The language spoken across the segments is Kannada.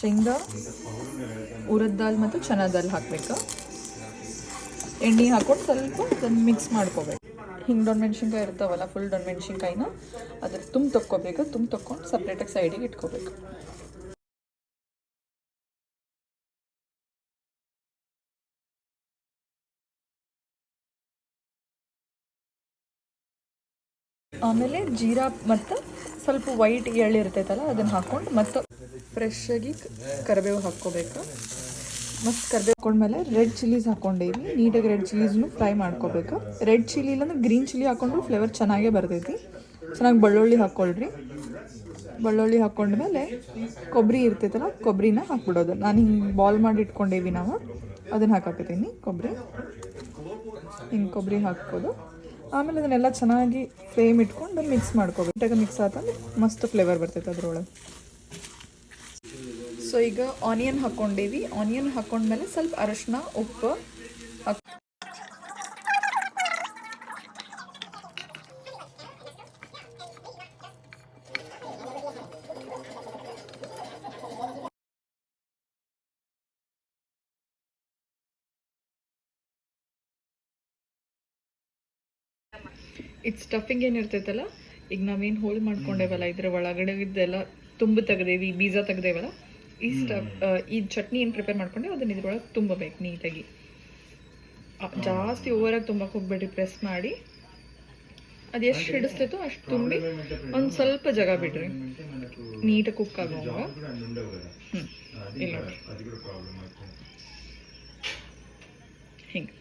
ಶೇಂಗಾ, ಉರದ್ ದಾಲ್ ಮತ್ತು ಚನಾ ದಾಲ್ ಹಾಕಬೇಕು. ಎಣ್ಣೆ ಹಾಕ್ಕೊಂಡು ಸ್ವಲ್ಪ ಅದನ್ನು ಮಿಕ್ಸ್ ಮಾಡ್ಕೋಬೇಕು. ಹಿಂಗೆ ದೊಣ್ಣೆ ಮೆಣಸಿನ್ಕಾಯಿ ಇರ್ತಾವಲ್ಲ, ಫುಲ್ ದೊಣ್ಣೆ ಮೆಣಸಿನ್ಕಾಯಿನ ಅದ್ರ ತೊಕ್ಕೋಬೇಕು. ತೊಕ್ಕೊಂಡು ಸಪ್ರೇಟಾಗಿ ಸೈಡಿಗೆ ಇಟ್ಕೋಬೇಕು. ಆಮೇಲೆ ಜೀರಾ ಮತ್ತು ಸ್ವಲ್ಪ ವೈಟ್ ಎಳ್ಳು ಇರ್ತೈತಲ್ಲ ಅದನ್ನು ಹಾಕ್ಕೊಂಡು ಮತ್ತು ಫ್ರೆಶ್ಶಾಗಿ ಕರಿಬೇವು ಹಾಕ್ಕೋಬೇಕು. ಮತ್ತು ಕರಿಬೇವು ಹಾಕೊಂಡ್ಮೇಲೆ ರೆಡ್ ಚಿಲ್ಲೀಸ್ ಹಾಕ್ಕೊಂಡೇವಿ. ನೀಟಾಗಿ ರೆಡ್ ಚಿಲ್ಲೀಸ್ನು ಫ್ರೈ ಮಾಡ್ಕೋಬೇಕು. ರೆಡ್ ಚಿಲ್ಲಿ ಇಲ್ಲಾಂದ್ರೆ ಗ್ರೀನ್ ಚಿಲ್ಲಿ ಹಾಕ್ಕೊಂಡ್ರು ಫ್ಲೇವರ್ ಚೆನ್ನಾಗೇ ಬರ್ತೈತಿ. ಚೆನ್ನಾಗಿ ಬೆಳ್ಳುಳ್ಳಿ ಹಾಕ್ಕೊಳ್ರಿ. ಬೆಳ್ಳುಳ್ಳಿ ಹಾಕ್ಕೊಂಡ್ಮೇಲೆ ಕೊಬ್ಬರಿ ಇರ್ತೈತಲ್ಲ, ಕೊಬ್ಬರಿನ ಹಾಕ್ಬಿಡೋದು. ನಾನು ಹಿಂಗೆ ಬಾಲ್ ಮಾಡಿ ಇಟ್ಕೊಂಡೇವಿ ನಾವು, ಅದನ್ನು ಹಾಕಾಕತ್ತೀನಿ. ಕೊಬ್ಬರಿ ಹಾಕ್ಕೋದು. ಆಮೇಲೆ ಅದನ್ನೆಲ್ಲ ಚೆನ್ನಾಗಿ ಫ್ಲೇಮ್ ಇಟ್ಕೊಂಡು ಮಿಕ್ಸ್ ಮಾಡ್ಕೋಬೇಕು. ನೀಟಾಗಿ ಮಿಕ್ಸ್ ಆತಂದ್ರೆ ಮಸ್ತ್ ಫ್ಲೇವರ್ ಬರ್ತೈತೆ ಅದ್ರೊಳಗೆ. ಸೊ ಈಗ ಆನಿಯನ್ ಹಾಕ್ಕೊಂಡೇವಿ. ಆನಿಯನ್ ಹಾಕ್ಕೊಂಡ್ಮೇಲೆ ಸ್ವಲ್ಪ ಅರಶಿನ, ಉಪ್ಪು ಸ್ಟಫಿಂಗ್ ಏನಿರ್ತೈತಲ್ಲ, ಈಗ ನಾವೇನು ಹೋಲ್ ಮಾಡ್ಕೊಂಡೇವಲ್ಲ, ಇದ್ರ ಒಳಗಡೆ ಇದೆಲ್ಲ ತುಂಬ ತೆಗ್ದೇವಿ, ಬೀಜ ತೆಗ್ದೇವಲ್ಲ, ಈ ಚಟ್ನಿ ಏನು ಪ್ರಿಪೇರ್ ಮಾಡ್ಕೊಂಡೆ ಅದನ್ನ ಇದ್ರೊಳಗೆ ತುಂಬಬೇಕು ನೀಟಾಗಿ. ಜಾಸ್ತಿ ಓವರಾಗಿ ತುಂಬಕ್ಕೆ ಹೋಗ್ಬೇಡಿ, ಪ್ರೆಸ್ ಮಾಡಿ ಅದು ಎಷ್ಟು ಹಿಡಿಸ್ತೈತೋ ಅಷ್ಟು ತುಂಬಿ ಒಂದು ಸ್ವಲ್ಪ ಜಾಗ ಬಿಡ್ರಿ, ನೀಟಾಗಿ ಕುಕ್ ಆಗುವಾಗ. ಇಲ್ಲ ನೋಡ್ರಿ ಹಿಂಗೆ.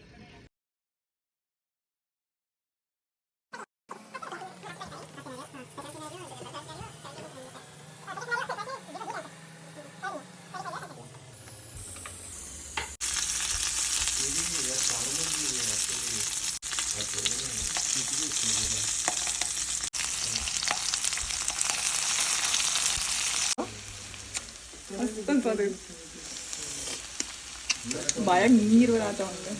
ಬಾಯಾಗ ನೀರು ಬರತ್ತವಂಗೆ.